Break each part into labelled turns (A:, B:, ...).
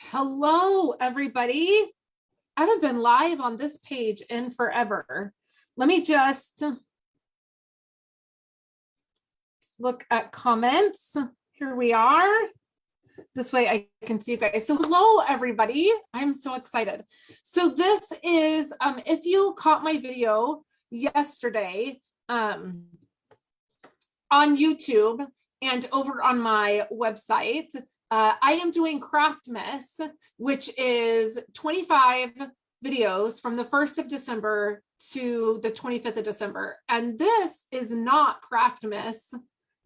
A: Hello, everybody. I haven't been live on this page in forever. Let me just look at comments. Here we are. This way I can see you guys. So hello, everybody. I'm so excited. So this is, if you caught my video yesterday on YouTube and over on my website, I am doing Craftmas, which is 25 videos from the 1st of December to the 25th of December. And this is not Craftmas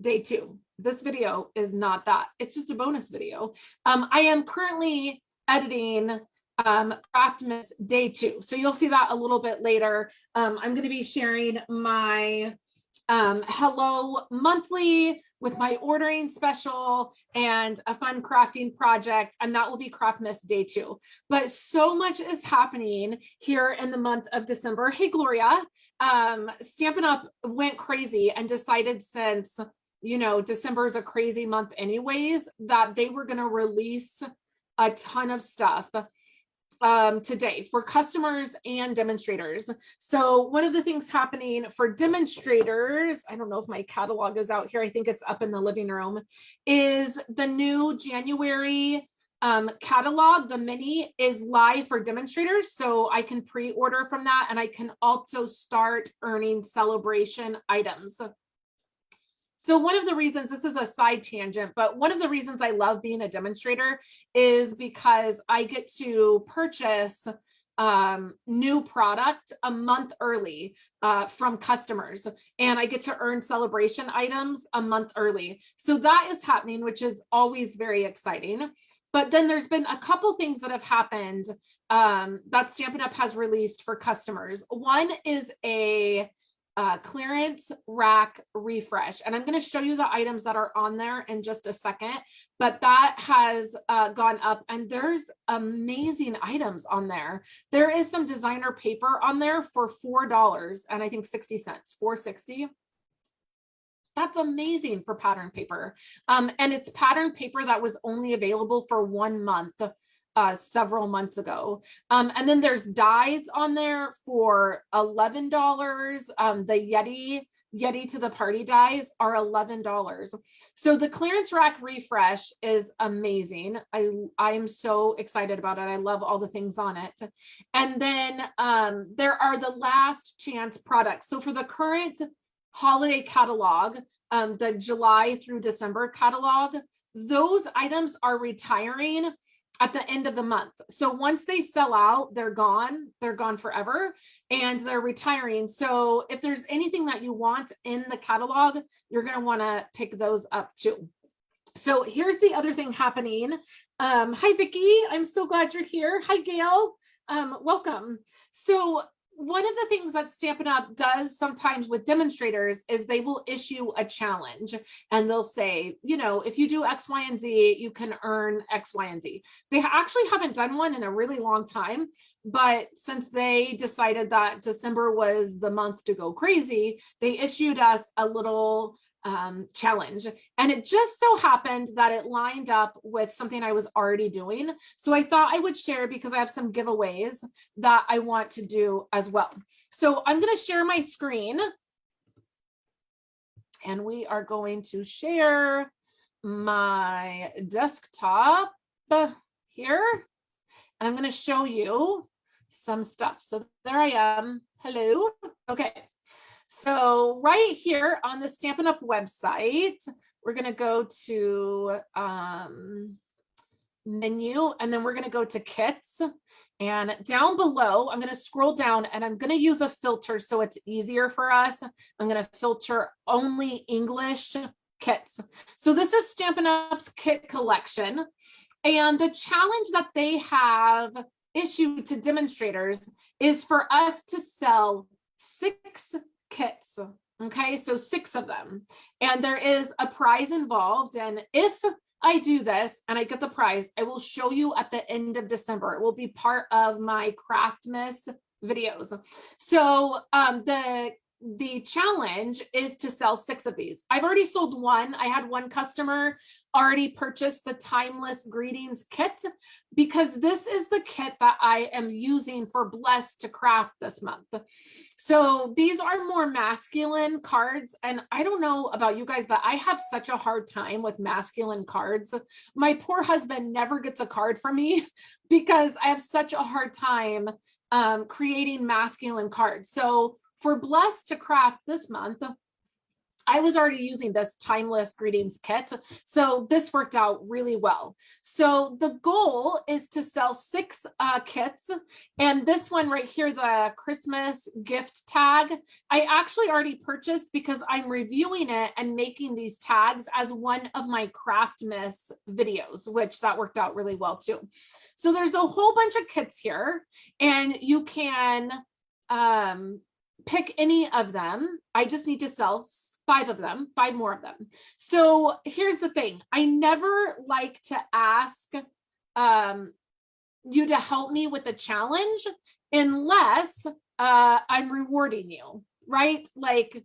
A: Day 2. This video is not that. It's just a bonus video. I am currently editing Craftmas Day 2. So you'll see that a little bit later. I'm going to be sharing my Hello monthly with my ordering special and a fun crafting project, and that will be Craftmas Day 2. But so much is happening here in the month of December. Hey, Gloria, Stampin' Up went crazy and decided, since, you know, December is a crazy month anyways, that they were going to release a ton of stuff today for customers and demonstrators. So one of the things happening for demonstrators, I don't know if my catalog is out here, I think it's up in the living room, is the new January catalog. The mini is live for demonstrators, so I can pre-order from that, and I can also start earning celebration items. So one of the reasons, this is a side tangent, but one of the reasons I love being a demonstrator is because I get to purchase new product a month early from customers, and I get to earn celebration items a month early. So that is happening, which is always very exciting. But then there's been a couple things that have happened that Stampin' Up has released for customers. One is a clearance rack refresh, and I'm going to show you the items that are on there in just a second, but that has gone up, and there's amazing items on there. There is some designer paper on there for $4 and I think 60 cents, $4.60. That's amazing for pattern paper. And it's pattern paper that was only available for 1 month several months ago. And then there's dies on there for $11. The Yeti to the party dies are $11. So the clearance rack refresh is amazing. I am so excited about it. I love all the things on it. And then there are the last chance products. So for the current holiday catalog, the July through December catalog, those items are retiring at the end of the month. So once they sell out, they're gone forever, and they're retiring. So if there's anything that you want in the catalog, you're going to want to pick those up too. So here's the other thing happening. Hi, Vicki. I'm so glad you're here. Hi, Gail. Welcome. So one of the things that Stampin' Up does sometimes with demonstrators is they will issue a challenge, and they'll say, you know, if you do X, Y, and Z, you can earn X, Y, and Z. They actually haven't done one in a really long time, but since they decided that December was the month to go crazy, they issued us a little challenge, and it just so happened that it lined up with something I was already doing. So I thought I would share, because I have some giveaways that I want to do as well. So I'm going to share my screen, and we are going to share my desktop here, and I'm going to show you some stuff. So there I am. Hello. Okay. So right here on the Stampin' Up website, we're going to go to menu, and then we're going to go to kits, and down below, I'm going to scroll down, and I'm going to use a filter so it's easier for us. I'm going to filter only English kits. So this is Stampin' Up's kit collection, and the challenge that they have issued to demonstrators is for us to sell 6 kits. Okay, so 6 of them, and there is a prize involved. And if I do this and I get the prize, I will show you at the end of December. It will be part of my Craftmas videos. So the the challenge is to sell 6 of these. I've already sold one. I had one customer already purchase the Timeless Greetings kit because this is the kit that I am using for Blessed to Craft this month. So these are more masculine cards. And I don't know about you guys, but I have such a hard time with masculine cards. My poor husband never gets a card from me because I have such a hard time creating masculine cards. So for Blessed to Craft this month, I was already using this Timeless Greetings kit. So this worked out really well. So the goal is to sell 6 kits. And this one right here, the Christmas gift tag, I actually already purchased because I'm reviewing it and making these tags as one of my Craftmas videos, which that worked out really well too. So there's a whole bunch of kits here and you can pick any of them. I just need to sell 5 of them, 5 more of them. So here's the thing. I never like to ask you to help me with a challenge unless I'm rewarding you, right? Like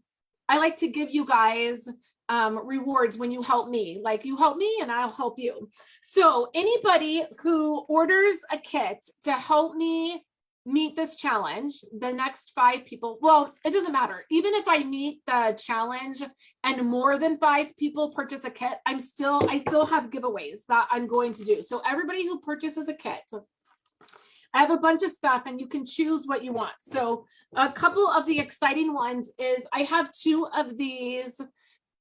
A: I like to give you guys rewards when you help me, like you help me and I'll help you. So anybody who orders a kit to help me meet this challenge, the next 5 people, well, it doesn't matter. Even if I meet the challenge and more than 5 people purchase a kit, I still have giveaways that I'm going to do. So everybody who purchases a kit, I have a bunch of stuff and you can choose what you want. So a couple of the exciting ones is I have 2 of these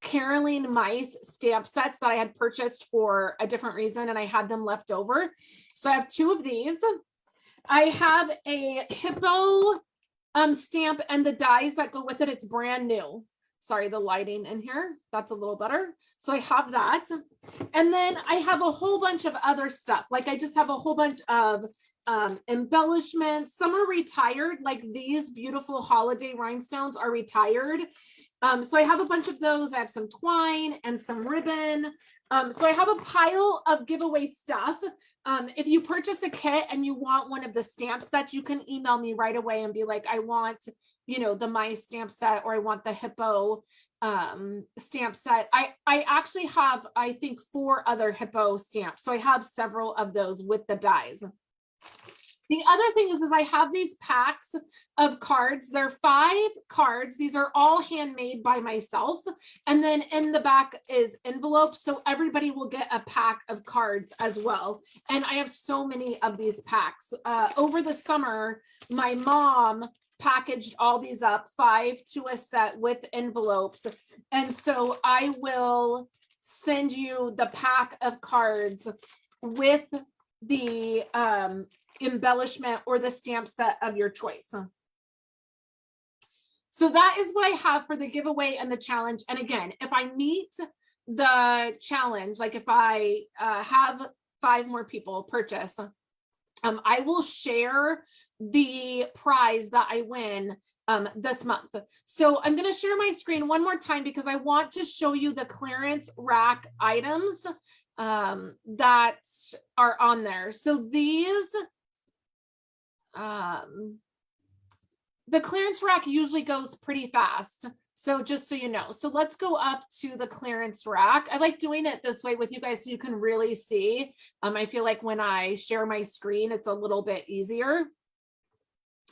A: Caroline Mice stamp sets that I had purchased for a different reason and I had them left over. So I have 2 of these. I have a hippo stamp and the dies that go with it. It's brand new. Sorry, the lighting in here. That's a little better. So I have that. And then I have a whole bunch of other stuff. Like I just have a whole bunch of embellishments. Some are retired, like these beautiful holiday rhinestones are retired. So I have a bunch of those. I have some twine and some ribbon. So I have a pile of giveaway stuff. If you purchase a kit and you want one of the stamp sets, you can email me right away and be like, I want, you know, the mice stamp set, or I want the hippo stamp set. I actually have, I think, 4 other hippo stamps. So I have several of those with the dies. The other thing is I have these packs of cards. They're 5 cards. These are all handmade by myself. And then in the back is envelopes. So everybody will get a pack of cards as well. And I have so many of these packs. Over the summer, my mom packaged all these up, 5 to a set with envelopes. And so I will send you the pack of cards with the embellishment or the stamp set of your choice. So that is what I have for the giveaway and the challenge. And again, if I meet the challenge, like if I have 5 more people purchase, I will share the prize that I win this month. So I'm going to share my screen one more time because I want to show you the clearance rack items that are on there. So these, the clearance rack usually goes pretty fast. So just so you know, so let's go up to the clearance rack. I like doing it this way with you guys so you can really see. I feel like when I share my screen, it's a little bit easier.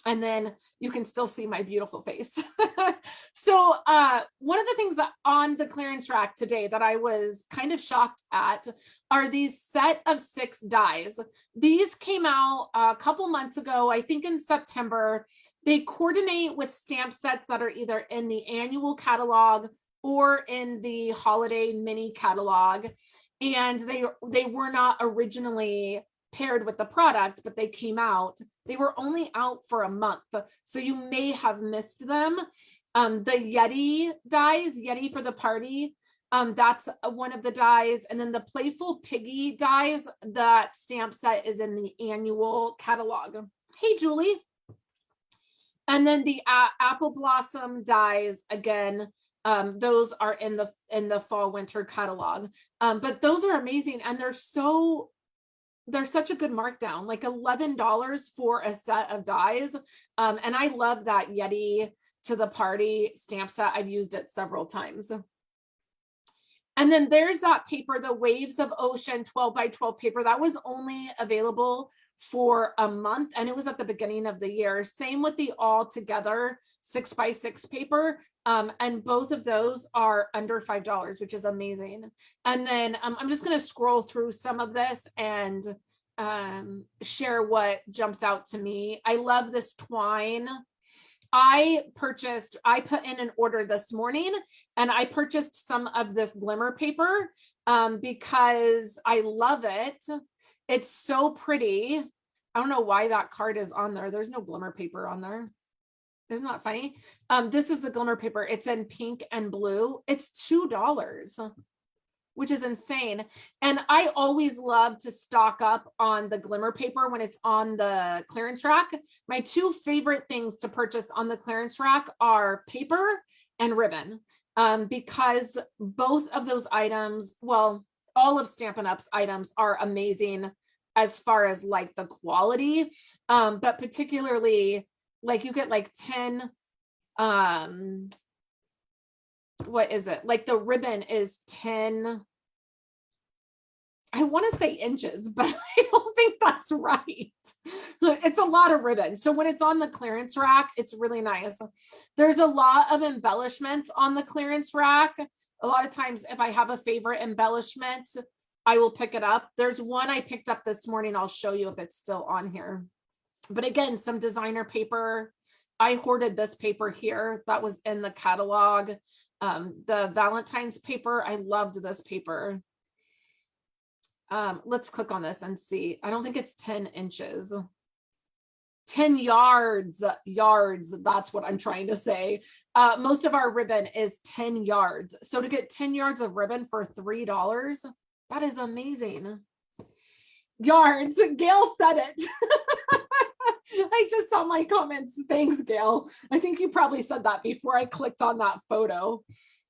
A: And then you can still see my beautiful face. So one of the things that on the clearance rack today that I was kind of shocked at are these set of 6 dies. These came out a couple months ago, I think in September. They coordinate with stamp sets that are either in the annual catalog or in the holiday mini catalog. And they were not originally paired with the product, but they came out. They were only out for a month, so you may have missed them. The Yeti dies, Yeti for the party, that's one of the dies. And then the Playful Piggy dies, that stamp set is in the annual catalog. Hey, Julie. And then the Apple Blossom dies, again, those are in the fall winter catalog. But those are amazing, and they're such a good markdown, like $11 for a set of dies. And I love that Yeti to the party stamp set. I've used it several times. And then there's that paper, the Waves of Ocean 12 by 12 paper that was only available for a month, and it was at the beginning of the year. Same with the All Together 6 by 6 paper. And both of those are under $5, which is amazing. And then I'm just going to scroll through some of this and share what jumps out to me. I love this twine. I put in an order this morning, and I purchased some of this glimmer paper because I love it. It's so pretty. I don't know why that card is on there. There's no glimmer paper on there. Isn't that funny? This is the glimmer paper. It's in pink and blue. It's $2, which is insane. And I always love to stock up on the glimmer paper when it's on the clearance rack. My two favorite things to purchase on the clearance rack are paper and ribbon, because both of those items, well, all of Stampin' Up's items are amazing as far as like the quality, but particularly like you get like 10, what is it? Like the ribbon is 10, I want to say inches, but I don't think that's right. It's a lot of ribbon. So when it's on the clearance rack, it's really nice. There's a lot of embellishments on the clearance rack. A lot of times if I have a favorite embellishment, I will pick it up. There's one I picked up this morning. I'll show you if it's still on here. But again, some designer paper. I hoarded this paper here that was in the catalog. The Valentine's paper, I loved this paper. Let's click on this and see. I don't think it's 10 inches. 10 yards, that's what I'm trying to say. Most of our ribbon is 10 yards. So to get 10 yards of ribbon for $3, that is amazing. Yards, Gail said it. I just saw my comments. Thanks, Gail. I think you probably said that before I clicked on that photo.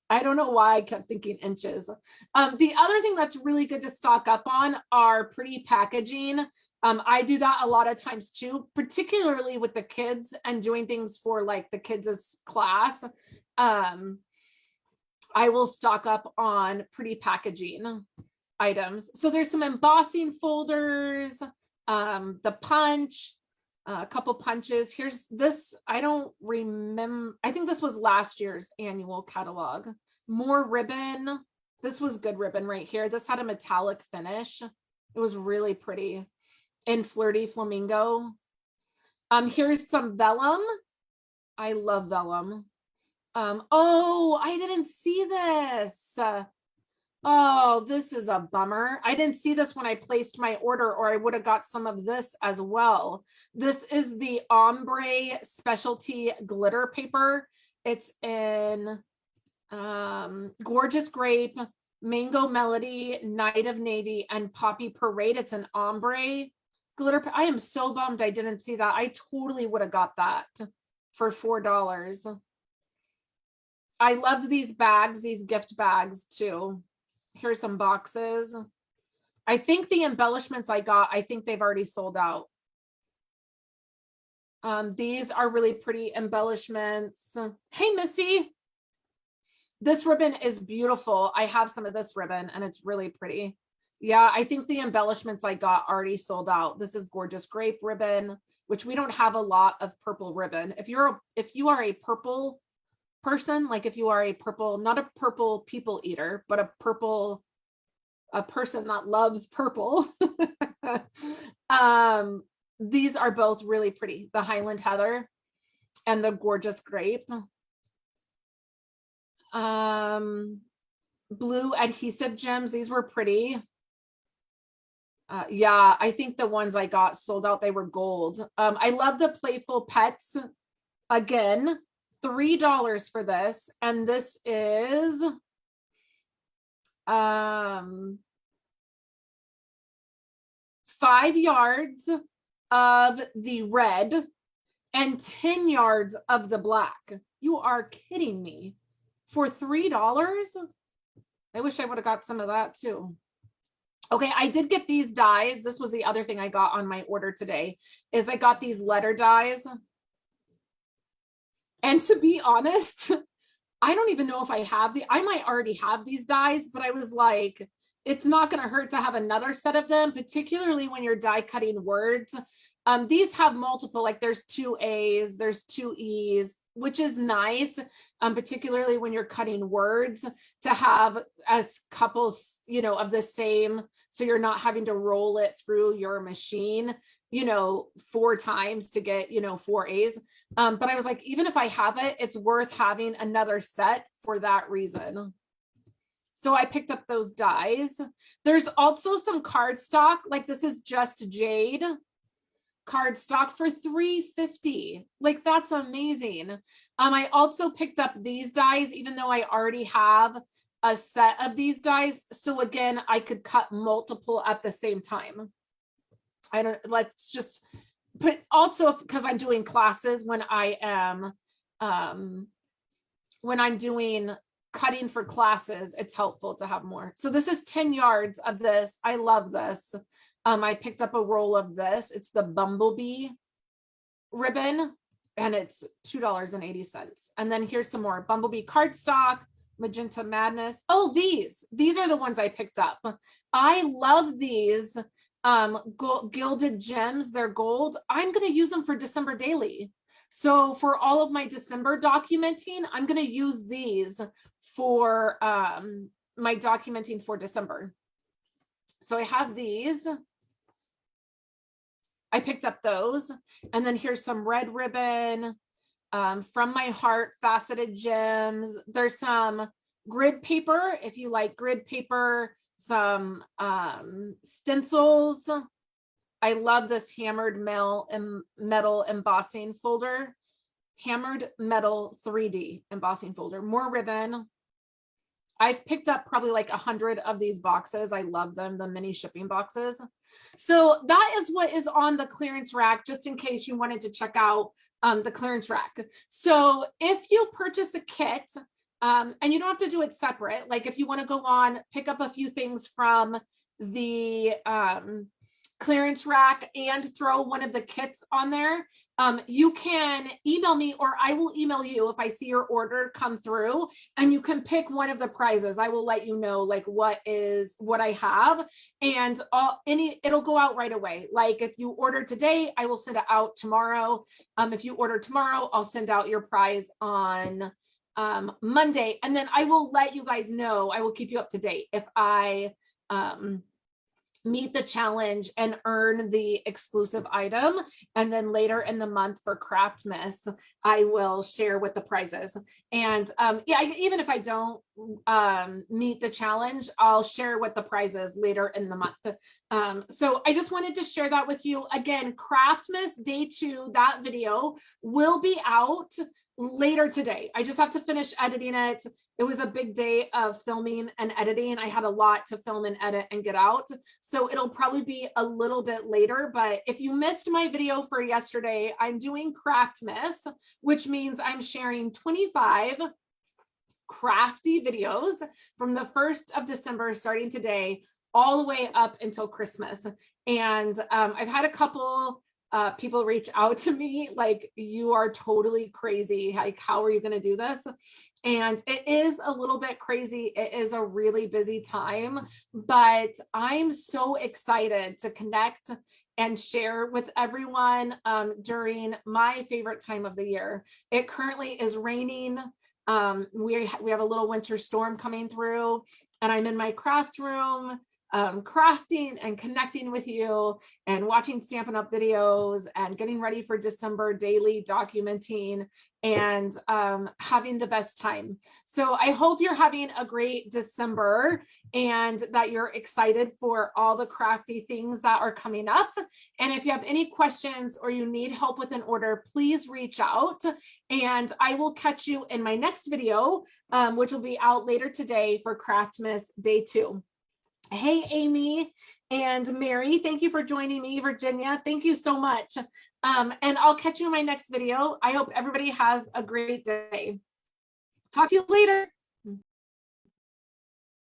A: I don't know why I kept thinking inches. The other thing that's really good to stock up on are pretty packaging. I do that a lot of times too, particularly with the kids and doing things for like the kids' class. I will stock up on pretty packaging items. So there's some embossing folders, the punch, a couple punches. Here's this. I don't remember. I think this was last year's annual catalog. More ribbon. This was good ribbon right here. This had a metallic finish. It was really pretty. In Flirty Flamingo. Here's some vellum. I love vellum. Oh, I didn't see this. Oh, this is a bummer. I didn't see this when I placed my order, or I would have got some of this as well. This is the Ombre Specialty Glitter Paper. It's in Gorgeous Grape, Mango Melody, Night of Navy, and Poppy Parade. It's an ombre glitter. I am so bummed I didn't see that. I totally would have got that for $4. I loved these bags, these gift bags too. Here's some boxes. I think the embellishments I got, I think they've already sold out. These are really pretty embellishments. Hey, Missy. This ribbon is beautiful. I have some of this ribbon and it's really pretty. Yeah, I think the embellishments I got already sold out. This is Gorgeous Grape ribbon, which we don't have a lot of purple ribbon. If you are a purple person, like if you are a purple, not a purple people eater, but a person that loves purple, these are both really pretty. The Highland Heather and the Gorgeous Grape. Blue adhesive gems. These were pretty. Yeah, I think the ones I got sold out. They were gold. I love the Playful Pets. Again, $3 for this. And this is $5 yards of the red and 10 yards of the black. You are kidding me. For $3? I wish I would have got some of that too. Okay, I did get these dies. This was the other thing I got on my order today, is I got these letter dies. And to be honest, I don't even know if I have I might already have these dies, but I was like, it's not going to hurt to have another set of them, particularly when you're die cutting words. These have multiple, like there's 2 A's, there's 2 E's, which is nice, particularly when you're cutting words, to have a couple, you know, of the same, so you're not having to roll it through your machine, you know, 4 times to get, you know, 4 A's. But I was like, even if I have it, it's worth having another set for that reason. So I picked up those dies. There's also some cardstock, like this is just jade cardstock for $3.50. Like that's amazing. I also picked up these dies, even though I already have a set of these dies. So again, I could cut multiple at the same time. Let's just put also, because I'm doing classes when I'm doing cutting for classes, it's helpful to have more. So this is 10 yards of this. I love this. I picked up a roll of this. It's the Bumblebee ribbon, and it's $2.80. And then here's some more Bumblebee cardstock, Magenta Madness. Oh, these are the ones I picked up. I love these gilded gems. They're gold. I'm going to use them for December daily. So for all of my December documenting, I'm going to use these for my documenting for December. So I have these. I picked up those. And then here's some red ribbon from my heart, faceted gems. There's some grid paper, if you like grid paper, some stencils. I love this hammered metal embossing folder, hammered metal 3D embossing folder, more ribbon. I've picked up probably like 100 of these boxes. I love them, the mini shipping boxes. So that is what is on the clearance rack, just in case you wanted to check out the clearance rack. So if you purchase a kit, and you don't have to do it separate, like if you want to go on, pick up a few things from the clearance rack and throw one of the kits on there, you can email me, or I will email you if I see your order come through, and you can pick one of the prizes. I will let you know like what I have, and it'll go out right away. Like if you order today, I will send it out tomorrow. If you order tomorrow, I'll send out your prize on Monday, and then I will let you guys know. I will keep you up to date if I meet the challenge and earn the exclusive item. And then later in the month for Craftmas, I will share what the prizes. And yeah, even if I don't meet the challenge, I'll share what the prize is later in the month. So I just wanted to share that with you. Again, Craftmas Day 2, that video will be out later today. I just have to finish editing it. It was a big day of filming and editing. I had a lot to film and edit and get out. So it'll probably be a little bit later, but if you missed my video for yesterday, I'm doing Craftmas, which means I'm sharing 25 crafty videos from the 1st of December, starting today, all the way up until Christmas. And I've had a couple people reach out to me like, you are totally crazy. Like, how are you going to do this? And it is a little bit crazy. It is a really busy time, but I'm so excited to connect and share with everyone during my favorite time of the year. It currently is raining. We have a little winter storm coming through, and I'm in my craft room crafting and connecting with you and watching Stampin' Up videos and getting ready for December daily documenting and having the best time. So I hope you're having a great December and that you're excited for all the crafty things that are coming up. And if you have any questions or you need help with an order, please reach out, and I will catch you in my next video, which will be out later today for Craftmas Day 2. Hey, Amy and Mary, thank you for joining me. Virginia, thank you so much. And I'll catch you in my next video. I hope everybody has a great day. Talk to you later.